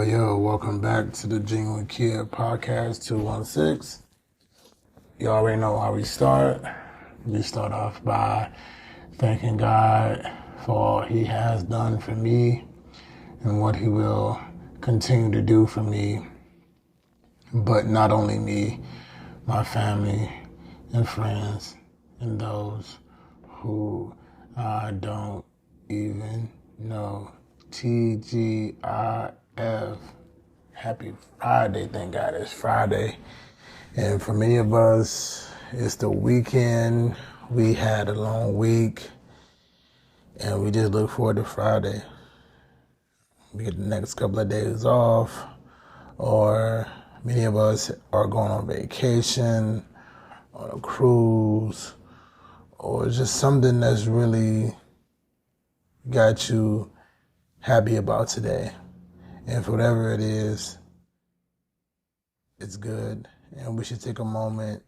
Yo, welcome back to the Genuine Kid Podcast 216. You already know how we start. We start off by thanking God for all He has done for me and what He will continue to do for me. But not only me, my family and friends and those who I don't even know. TGIF. Happy Friday. Thank God it's Friday. And for many of us, it's the weekend. We had a long week and we just look forward to Friday. We get the next couple of days off, or many of us are going on vacation, on a cruise, or just something that's really got you happy about today. And for whatever it is, it's good. And we should take a moment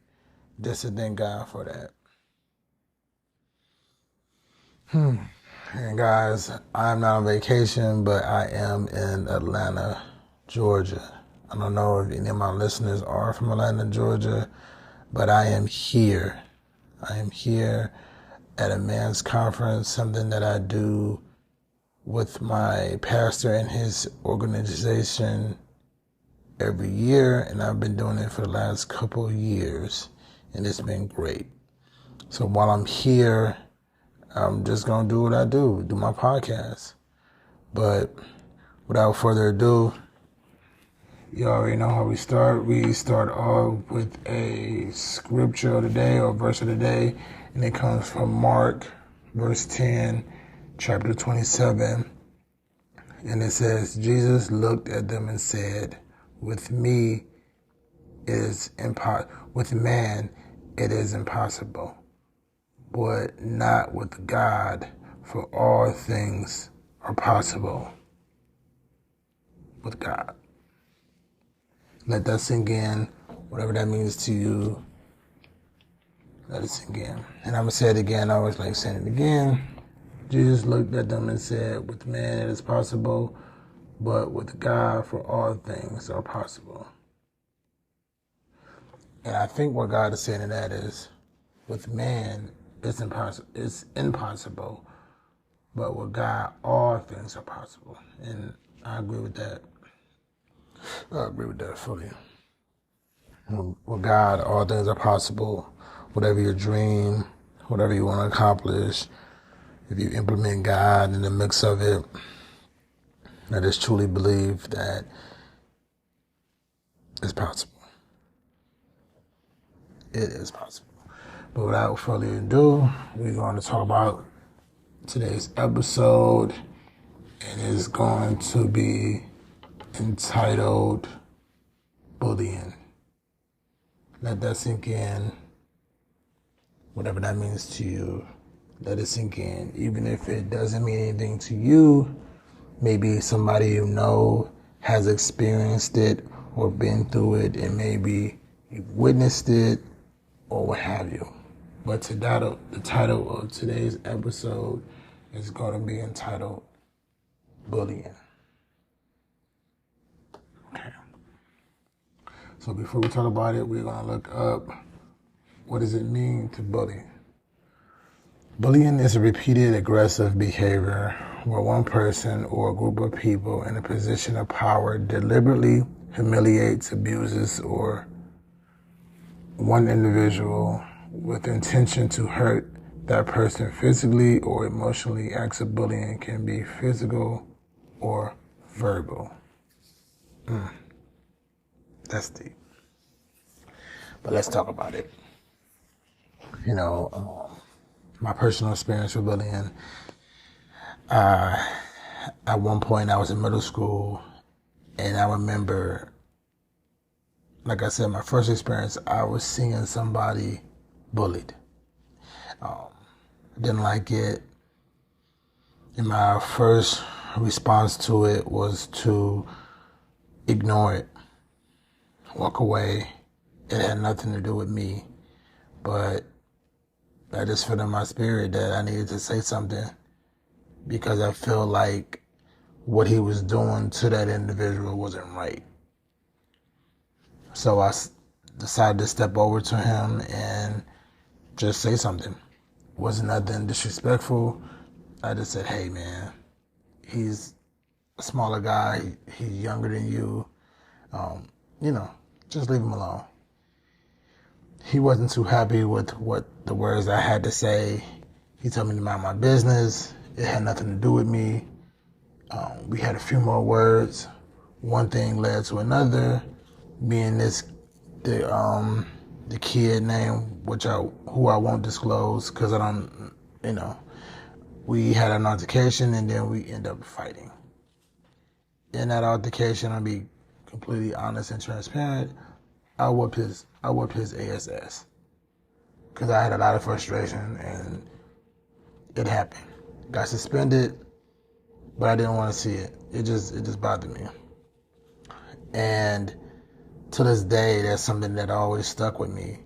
just to thank God for that. And guys, I'm not on vacation, but I am in Atlanta, Georgia. I don't know if any of my listeners are from Atlanta, Georgia, but I am here. I am here at a men's conference, something that I do with my pastor and his organization every year, and I've been doing it for the last couple of years, and it's been great. So while I'm here, I'm just going to do what I do my podcast. But without further ado, you already know how we start. We start off with a scripture of the day or verse of the day, and it comes from Mark, verse 10, chapter 27, and it says, Jesus looked at them and said, with man it is impossible, but not with God, for all things are possible with God. Let that sink in, whatever that means to you, let it sink in. And I'm going to say it again, I always like saying it again. Jesus looked at them and said, with man it is possible, but with God for all things are possible. And I think what God is saying in that is, with man it's impossible, but with God all things are possible. And I agree with that. I agree with that fully. With God all things are possible. Whatever your dream, whatever you want to accomplish, if you implement God in the mix of it, I just truly believe that it's possible. It is possible. But without further ado, we're going to talk about today's episode, and it's going to be entitled Bullying. Let that sink in, whatever that means to you. Let it sink in, even if it doesn't mean anything to you. Maybe somebody you know has experienced it or been through it, and maybe you've witnessed it or what have you. But the title of today's episode is going to be entitled Bullying. Okay. So before we talk about it, we're going to look up, what does it mean to bully? Bullying is a repeated aggressive behavior where one person or a group of people in a position of power deliberately humiliates, abuses, or one individual with intention to hurt that person physically or emotionally. Acts of bullying can be physical or verbal. That's deep. But let's talk about it. My personal experience with bullying. At one point, I was in middle school, and I remember, like I said, my first experience, I was seeing somebody bullied. I didn't like it, and my first response to it was to ignore it, walk away. It had nothing to do with me, but I just felt in my spirit that I needed to say something, because I feel like what he was doing to that individual wasn't right. So I decided to step over to him and just say something. Wasn't nothing disrespectful. I just said, hey man, he's a smaller guy, he's younger than you. Just leave him alone. He wasn't too happy with what the words I had to say. He told me to mind my business. It had nothing to do with me. We had a few more words. One thing led to another. Me and the kid name, who I won't disclose because I don't, we had an altercation and then we ended up fighting. In that altercation, I'll be completely honest and transparent. I whooped his ass because I had a lot of frustration and it happened. Got suspended, but I didn't want to see it. It just bothered me. And to this day, that's something that always stuck with me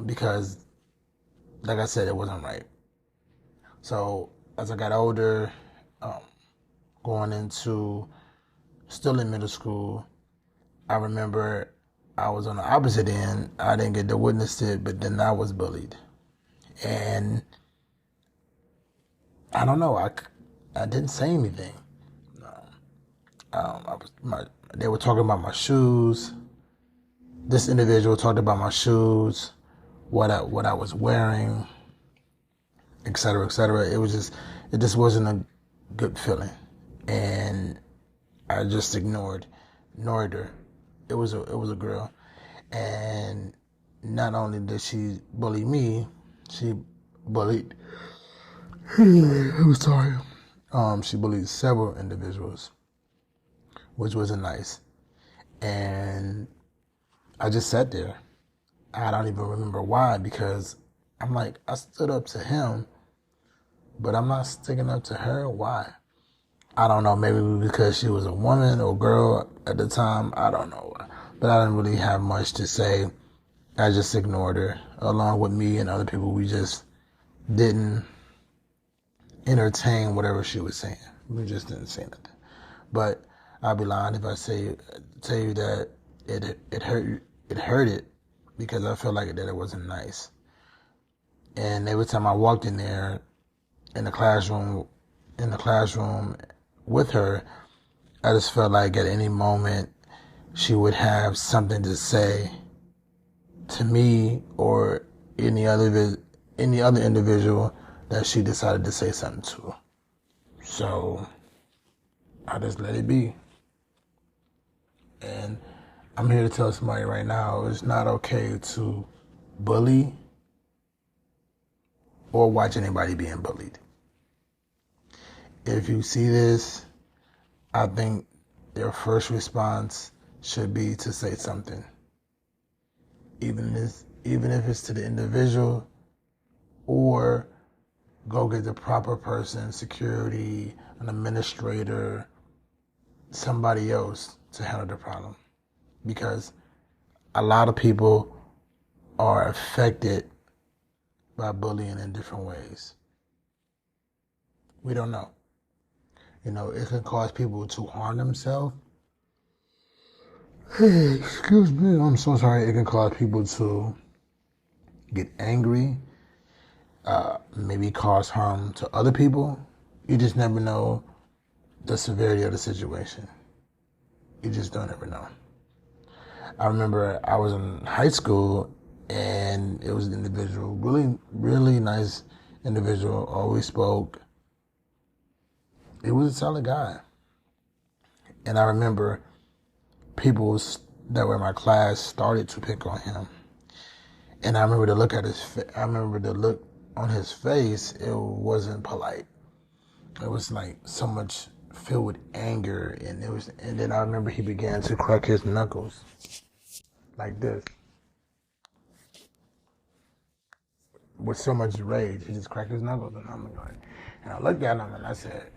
because, like I said, it wasn't right. So as I got older, going into still in middle school, I remember I was on the opposite end. I didn't get to witness it, but then I was bullied. And I don't know, I didn't say anything. They were talking about my shoes. This individual talked about my shoes, what I was wearing, et cetera, et cetera. It just wasn't a good feeling. And I just ignored her. It was a girl. And not only did she bully me, she bullied I'm sorry. She bullied several individuals, which wasn't nice. And I just sat there. I don't even remember why, because I'm like, I stood up to him, but I'm not sticking up to her. Why? I don't know. Maybe because she was a woman or girl at the time. I don't know. But I didn't really have much to say. I just ignored her. Along with me and other people, we just didn't entertain whatever she was saying. We just didn't say nothing. But I'd be lying if I tell you that it hurt it because I felt like that it wasn't nice. And every time I walked in there in the classroom with her, I just felt like at any moment she would have something to say to me or any other individual that she decided to say something to. So I just let it be. And I'm here to tell somebody right now, it's not okay to bully or watch anybody being bullied. If you see this, I think your first response should be to say something. Even if it's to the individual, or go get the proper person, security, an administrator, somebody else to handle the problem. Because a lot of people are affected by bullying in different ways. We don't know. It can cause people to harm themselves. Hey, excuse me, I'm so sorry. It can cause people to get angry, maybe cause harm to other people. You just never know the severity of the situation. You just don't ever know. I remember I was in high school and it was an individual, really, really nice individual, always spoke. It was a solid guy. And I remember people that were in my class started to pick on him. And I remember the look on his face, it wasn't polite. It was like so much filled with anger, and then I remember he began to crack his knuckles like this. With so much rage, he just cracked his knuckles, and I looked at him and I said,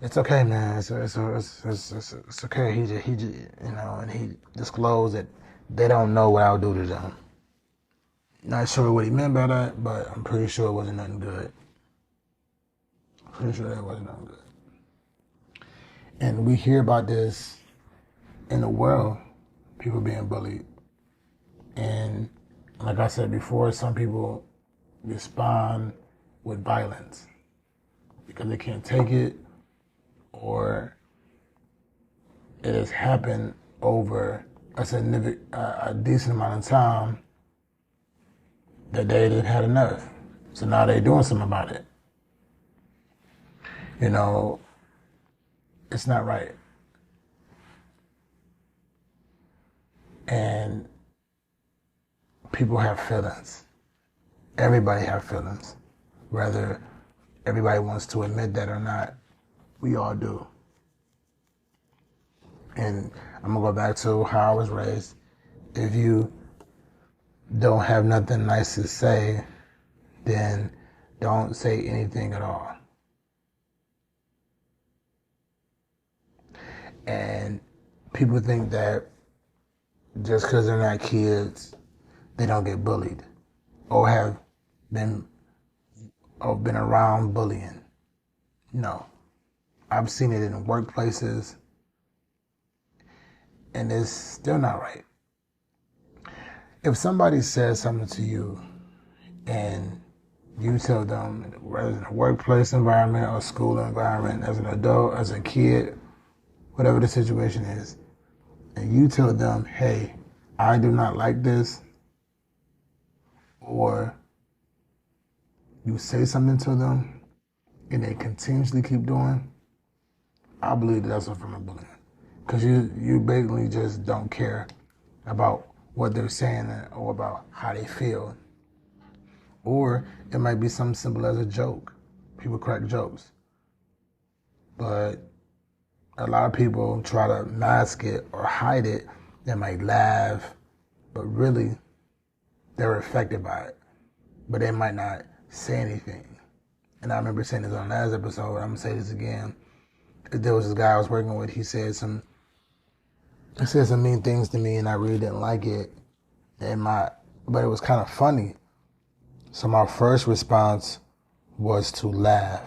"It's okay, man. It's okay." He just, and he disclosed that they don't know what I'll do to them. Not sure what he meant by that, but I'm pretty sure it wasn't nothing good. Pretty sure that wasn't nothing good. And we hear about this in the world, people being bullied. And like I said before, some people respond with violence because they can't take it, or it has happened over a decent amount of time that they didn't had enough. So now they're doing something about it. You know, it's not right. And people have feelings. Everybody have feelings. Whether everybody wants to admit that or not, we all do. And I'm gonna go back to how I was raised. If you don't have nothing nice to say, then don't say anything at all. And people think that just because they're not kids, they don't get bullied or have been around bullying. No. I've seen it in workplaces, and it's still not right. If somebody says something to you and you tell them, whether in a workplace environment or school environment, as an adult, as a kid, whatever the situation is, and you tell them, hey, I do not like this, or you say something to them and they continuously keep doing, I believe that's a form of bullying. Because you basically just don't care about what they're saying or about how they feel. Or it might be something simple as a joke. People crack jokes. But a lot of people try to mask it or hide it. They might laugh, but really they're affected by it. But they might not say anything. And I remember saying this on the last episode, I'm going to say this again. There was this guy I was working with, he said some mean things to me and I really didn't like it. But it was kind of funny. So my first response was to laugh,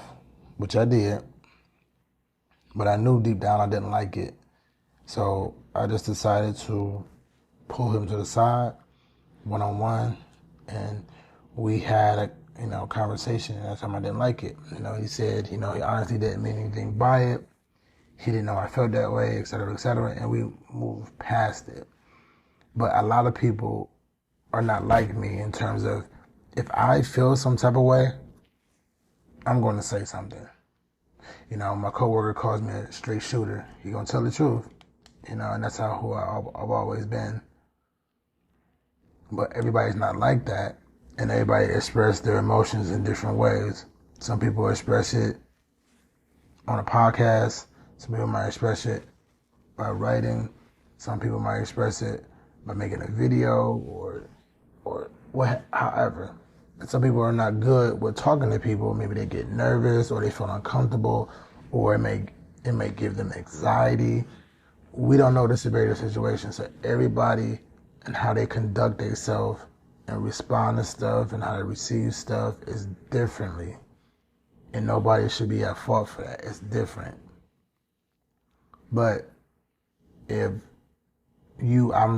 which I did. But I knew deep down I didn't like it. So I just decided to pull him to the side, one-on-one, and we had a conversation, and that's time I didn't like it. He said, he honestly didn't mean anything by it. He didn't know I felt that way, et cetera, and we moved past it. But a lot of people are not like me in terms of, if I feel some type of way, I'm going to say something. My coworker calls me a straight shooter. He gonna tell the truth, and that's who I've always been. But everybody's not like that, and everybody expresses their emotions in different ways. Some people express it on a podcast. Some people might express it by writing. Some people might express it by making a video or however. And some people are not good with talking to people. Maybe they get nervous or they feel uncomfortable, or it may give them anxiety. We don't know the severity of the situation. So everybody and how they conduct themselves and respond to stuff and how they receive stuff is differently. And nobody should be at fault for that. It's different. But I'm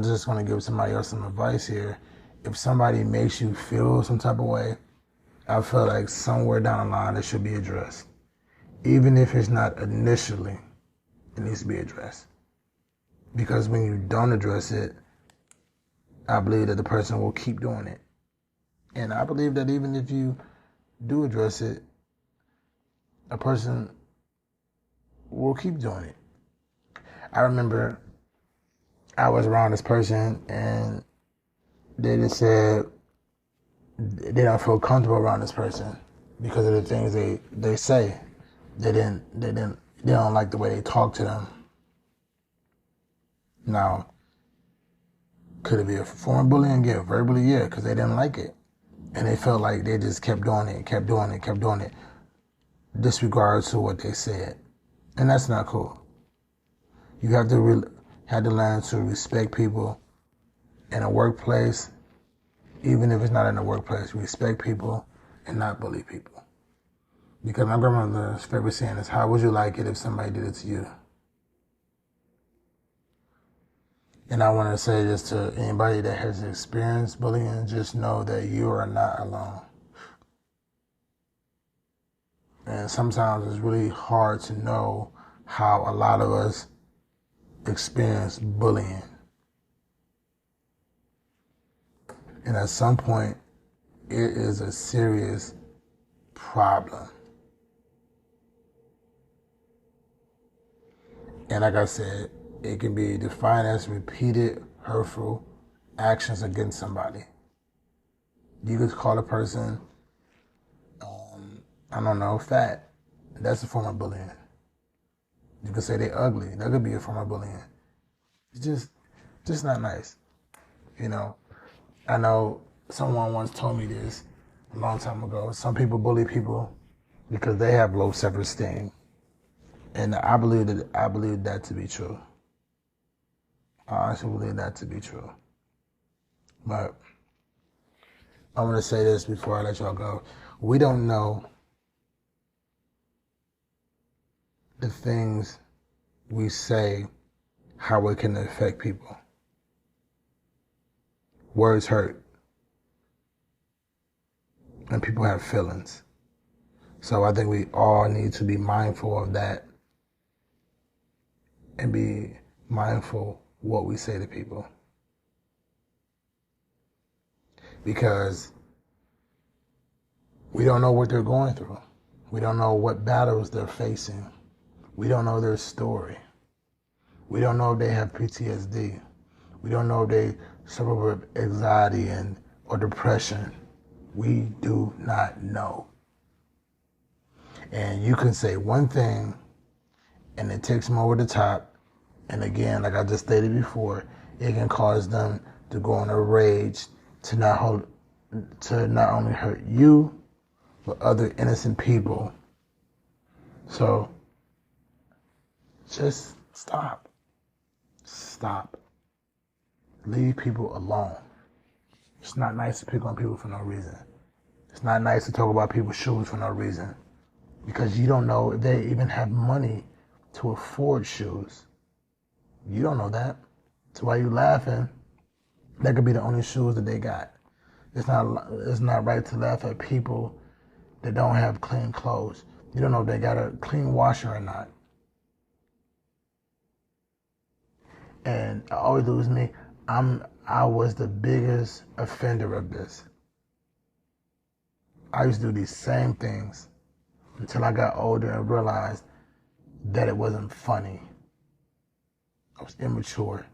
just going to give somebody else some advice here. If somebody makes you feel some type of way, I feel like somewhere down the line it should be addressed. Even if it's not initially, it needs to be addressed. Because when you don't address it, I believe that the person will keep doing it. And I believe that even if you do address it, a person will keep doing it. I remember I was around this person and they just said they don't feel comfortable around this person because of the things they say. They don't like the way they talk to them. Now, could it be a form of bullying? Yeah, verbally, yeah, because they didn't like it. And they felt like they just kept doing it, disregard to what they said. And that's not cool. You have to learn to respect people in a workplace, even if it's not in a workplace. Respect people and not bully people. Because my grandmother's favorite saying is, how would you like it if somebody did it to you? And I want to say this to anybody that has experienced bullying, just know that you are not alone. And sometimes it's really hard to know how a lot of us experience bullying. And at some point, it is a serious problem. And like I said, it can be defined as repeated hurtful actions against somebody. You could call a person, fat. That's a form of bullying. You could say they're ugly. That could be a form of bullying. It's just not nice. I know someone once told me this a long time ago. Some people bully people because they have low self-esteem. And I believe that to be true. I honestly believe that to be true. But I'm going to say this before I let y'all go. We don't know the things we say, how it can affect people. Words hurt. And people have feelings. So I think we all need to be mindful of that and be mindful what we say to people. Because we don't know what they're going through. We don't know what battles they're facing. We don't know their story. We don't know if they have PTSD. We don't know if they suffer with anxiety or depression. We do not know. And you can say one thing and it takes them over the top. And again, like I just stated before, it can cause them to go on a rage to not only hurt you, but other innocent people. So just stop. Stop. Leave people alone. It's not nice to pick on people for no reason. It's not nice to talk about people's shoes for no reason. Because you don't know if they even have money to afford shoes. You don't know that. So why you laughing? That could be the only shoes that they got. It's not right to laugh at people that don't have clean clothes. You don't know if they got a clean washer or not. And I always lose me. I was the biggest offender of this. I used to do these same things until I got older and realized that it wasn't funny. I was immature.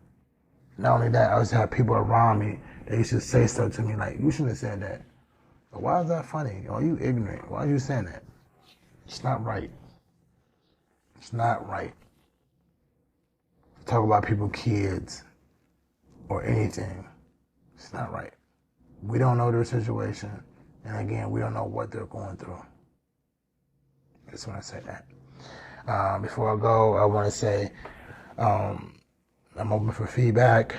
Not only that, I used to have people around me that used to say stuff to me like, you shouldn't have said that. But why is that funny? Are you ignorant? Why are you saying that? It's not right. It's not right. Talk about people's kids or anything. It's not right. We don't know their situation. And again, we don't know what they're going through. I just want to say that. Before I go, I want to say I'm open for feedback.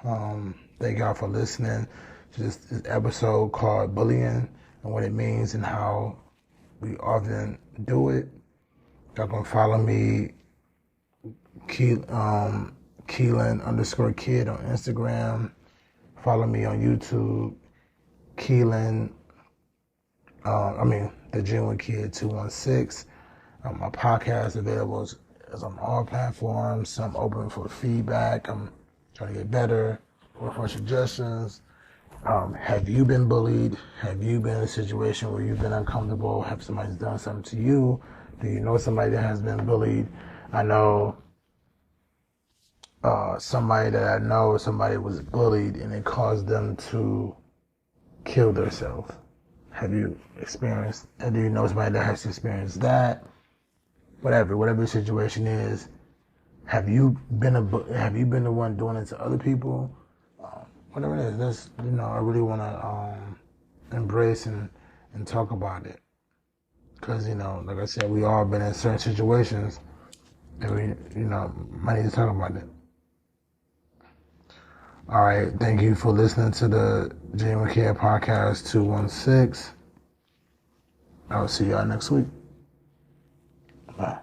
Thank y'all for listening to this episode called Bullying and what it means and how we often do it. Y'all can follow me, Keelan _kid on Instagram. Follow me on YouTube, Keelan, the Genuine Kid 216. My podcast is available is on all platforms. Some open for feedback. I'm trying to get better. Or for suggestions. Have you been bullied? Have you been in a situation where you've been uncomfortable? Have somebody done something to you? Do you know somebody that has been bullied? I know somebody was bullied and it caused them to kill themselves. Have you experienced, and do you know somebody that has experienced that? Whatever the situation is, have you been the one doing it to other people? Whatever it is, I really want to embrace and talk about it. Because, like I said, we all been in certain situations and we, might need to talk about it. All right. Thank you for listening to the Genuine Kid Podcast 216. I'll see y'all next week. Bye.